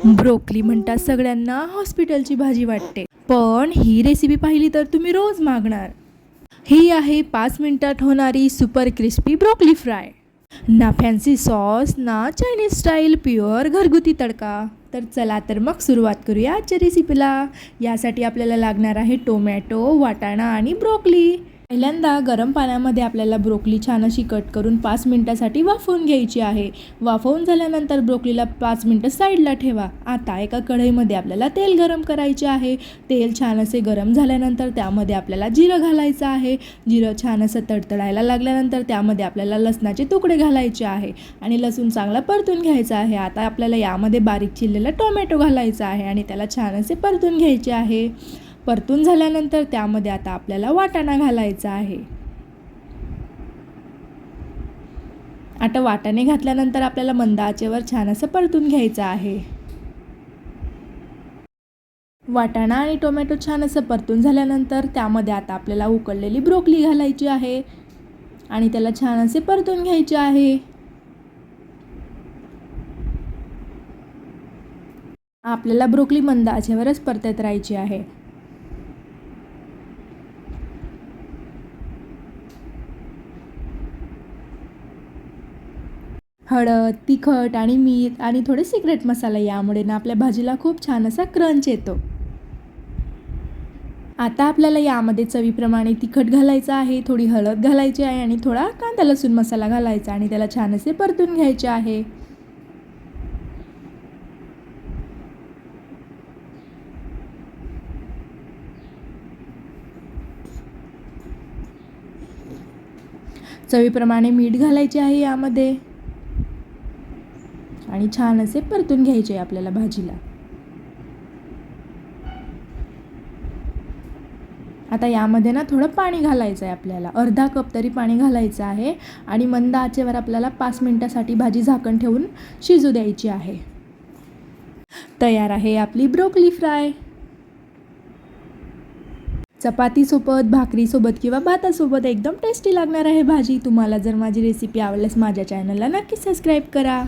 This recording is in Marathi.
ब्रोकली म्हणतात सगळ्यांना हॉस्पिटलची भाजी वाटते, पण ही रेसिपी पाहिली तर तुम्ही रोज मागणार। ही आहे 5 मिनिटात होणारी सुपर क्रिस्पी ब्रोकली फ्राय। ना फॅन्सी सॉस ना चायनीज स्टाईल, प्युअर घरगुती तडका। तर चला तर मग सुरुवात करूया आजच्या रेसिपीला। यासाठी आपल्याला लागणार आहे टोमॅटो, वाटाणा आणि ब्रोकली। पहिल्यांदा गरम पाण्यामध्ये आपल्याला ब्रोकली छान अशी कट करून 5 मिनिटासाठी वाफवून घ्यायची आहे। वाफवून झाल्यानंतर ब्रोकलीला 5 मिनिटं साईडला ठेवा। आता एका कढईमध्ये आपल्याला तेल गरम करायचे आहे। तेल छान असे गरम झाल्यानंतर त्यामध्ये आपल्याला जिरं घालायचं आहे। जिरं छान असं तडतडायला लागल्यानंतर त्यामध्ये आपल्याला लसणाचे तुकडे घालायचे आहे आणि लसूण चांगला परतून घ्यायचा आहे। आता आपल्याला यामध्ये बारीक चिरलेला टोमॅटो घालायचा आहे आणि त्याला छान असे परतून घ्यायचे आहे। परतून झाल्यानंतर त्यामध्ये आता आपल्याला वाटाणा घालायचा आहे। आता वाटाणे घातल्यानंतर आपल्याला मंद आचेवर छान असं परतून घ्यायचं आहे। वाटाणा आणि टोमॅटो छान असं परतून झाल्यानंतर त्यामध्ये आता आपल्याला उकळलेली ब्रोकली घालायची आहे आणि त्याला छान असे परतून घ्यायचे आहे। आपल्याला ब्रोकली मंद आचेवरच परतत राहायची आहे। हळद, तिखट आणि मीठ आणि थोडे सिक्रेट मसाला, यामुळे ना आपल्या भाजीला खूप छान असा क्रंच येतो। आता आपल्याला यामध्ये चवीप्रमाणे तिखट घालायचं आहे, थोडी हळद घालायची आहे आणि थोडा कांदा लसूण मसाला घालायचा आणि त्याला छान असे परतून घ्यायचे आहे। चवीप्रमाणे मीठ घालायचे आहे यामध्ये आणि छान असे परतून घ्यायचे आहे आपल्याला भाजीला। आता यामध्ये ना थोडं पाणी घालायचं आहे आपल्याला, अर्धा कप तरी पाणी घालायचं आहे आणि मंद आचेवर आपल्याला 5 मिनिटासाठी भाजी झाकण ठेवून शिजू द्यायची आहे। तयार आहे आपली ब्रोकली फ्राय। चपातीसोबत, भाकरीसोबत किंवा भातासोबत एकदम टेस्टी लागणार आहे भाजी। तुम्हाला जर माझी रेसिपी आवडल्यास माझ्या चॅनलला नक्की सबस्क्राईब करा।